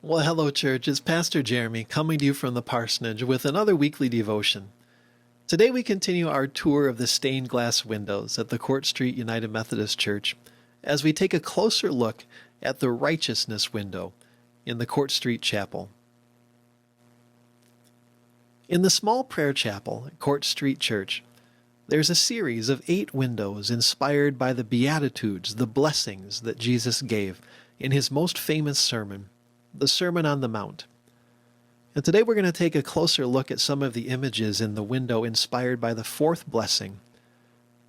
Well, hello, church. It's Pastor Jeremy coming to you from the parsonage with another weekly devotion. Today we continue our tour of the stained glass windows at the Court Street United Methodist Church as we take a closer look at the righteousness window in the Court Street Chapel. In the small prayer chapel at Court Street Church, there's a series of 8 windows inspired by the beatitudes, the blessings that Jesus gave in his most famous sermon, the Sermon on the Mount. And today we're going to take a closer look at some of the images in the window inspired by the 4th blessing.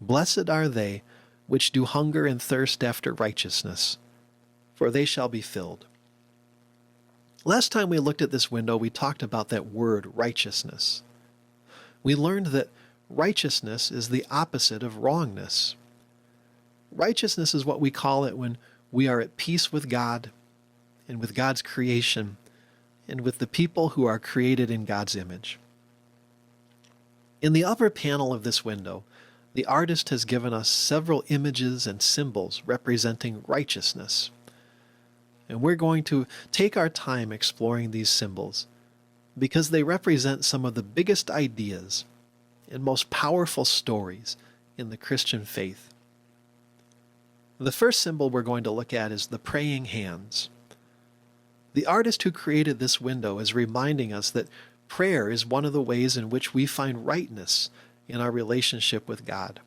Blessed are they which do hunger and thirst after righteousness, for they shall be filled. Last time we looked at this window, we talked about that word, righteousness. We learned that righteousness is the opposite of wrongness. Righteousness is what we call it when we are at peace with God and with God's creation, and with the people who are created in God's image. In the upper panel of this window, the artist has given us several images and symbols representing righteousness. And we're going to take our time exploring these symbols because they represent some of the biggest ideas and most powerful stories in the Christian faith. The first symbol we're going to look at is the praying hands. The artist who created this window is reminding us that prayer is one of the ways in which we find rightness in our relationship with God.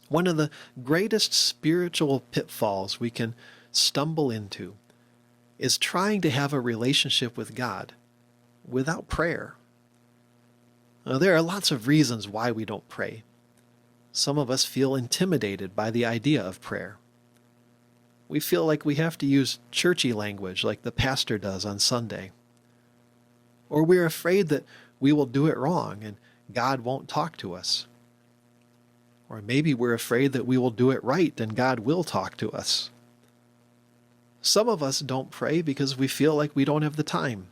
One of the greatest spiritual pitfalls we can stumble into is trying to have a relationship with God without prayer. Now, there are lots of reasons why we don't pray. Some of us feel intimidated by the idea of prayer. We feel like we have to use churchy language like the pastor does on Sunday. Or we're afraid that we will do it wrong and God won't talk to us. Or maybe we're afraid that we will do it right and God will talk to us. Some of us don't pray because we feel like we don't have the time.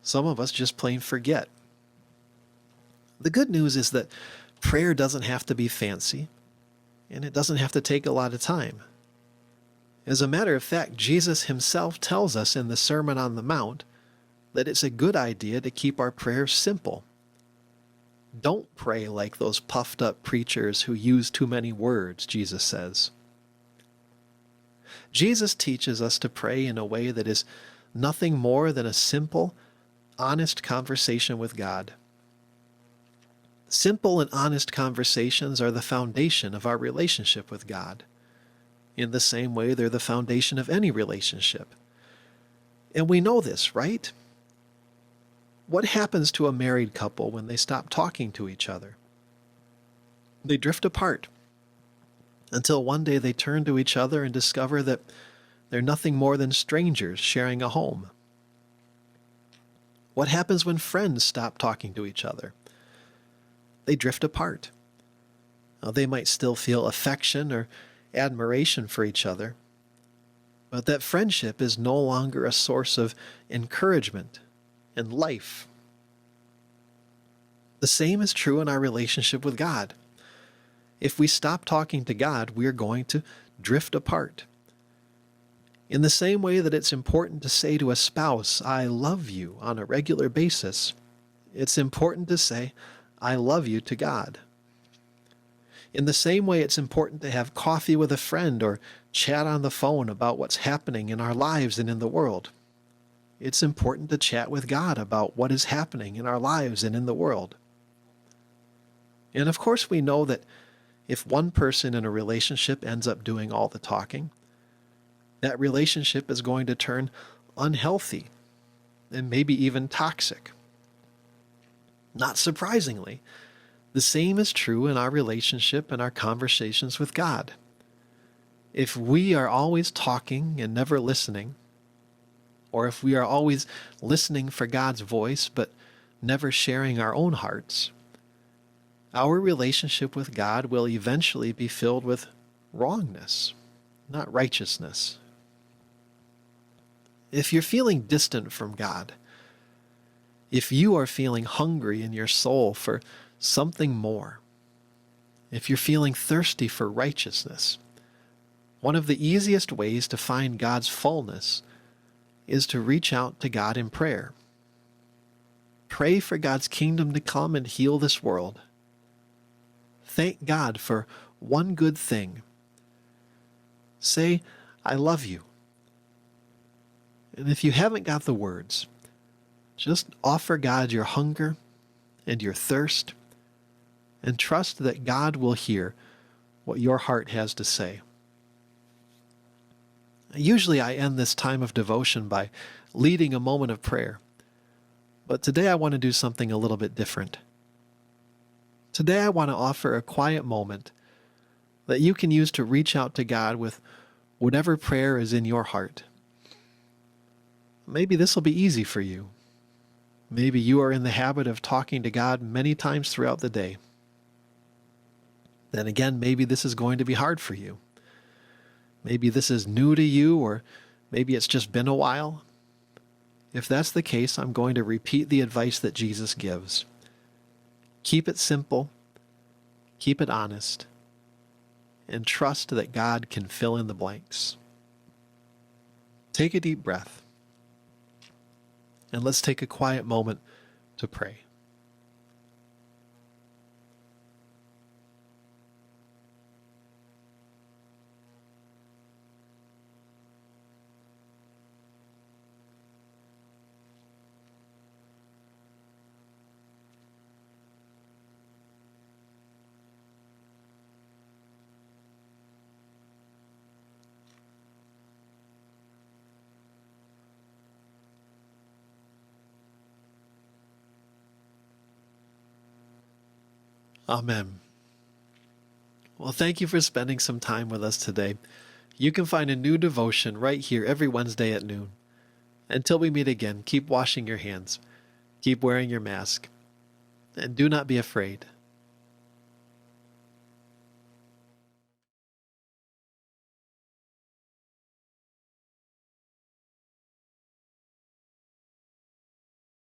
Some of us just plain forget. The good news is that prayer doesn't have to be fancy, and it doesn't have to take a lot of time. As a matter of fact, Jesus himself tells us in the Sermon on the Mount that it's a good idea to keep our prayers simple. Don't pray like those puffed up preachers who use too many words, Jesus says. Jesus teaches us to pray in a way that is nothing more than a simple, honest conversation with God. Simple and honest conversations are the foundation of our relationship with God. In the same way, they're the foundation of any relationship. And we know this, right? What happens to a married couple when they stop talking to each other? They drift apart until one day they turn to each other and discover that they're nothing more than strangers sharing a home. What happens when friends stop talking to each other? They drift apart. Now, they might still feel affection or admiration for each other, but that friendship is no longer a source of encouragement and life. The same is true in our relationship with God. If we stop talking to God, we're going to drift apart. In the same way that it's important to say to a spouse, "I love you," on a regular basis, it's important to say, "I love you" to God. In the same way, it's important to have coffee with a friend or chat on the phone about what's happening in our lives and in the world. It's important to chat with God about what is happening in our lives and in the world. And of course, we know that if one person in a relationship ends up doing all the talking, that relationship is going to turn unhealthy and maybe even toxic. Not surprisingly, the same is true in our relationship and our conversations with God. If we are always talking and never listening, or if we are always listening for God's voice but never sharing our own hearts, our relationship with God will eventually be filled with wrongness, not righteousness. If you're feeling distant from God, if you are feeling hungry in your soul for something more, if you're feeling thirsty for righteousness, one of the easiest ways to find God's fullness is to reach out to God in prayer. Pray for God's kingdom to come and heal this world. Thank God for one good thing. Say, I love you. And if you haven't got the words, just offer God your hunger and your thirst, and trust that God will hear what your heart has to say. Usually I end this time of devotion by leading a moment of prayer, but today I want to do something a little bit different. Today I want to offer a quiet moment that you can use to reach out to God with whatever prayer is in your heart. Maybe this will be easy for you. Maybe you are in the habit of talking to God many times throughout the day. Then again, maybe this is going to be hard for you. Maybe this is new to you, or maybe it's just been a while. If that's the case, I'm going to repeat the advice that Jesus gives. Keep it simple, keep it honest, and trust that God can fill in the blanks. Take a deep breath, and let's take a quiet moment to pray. Amen. Well, thank you for spending some time with us today. You can find a new devotion right here every Wednesday at noon. Until we meet again, keep washing your hands, keep wearing your mask, and do not be afraid.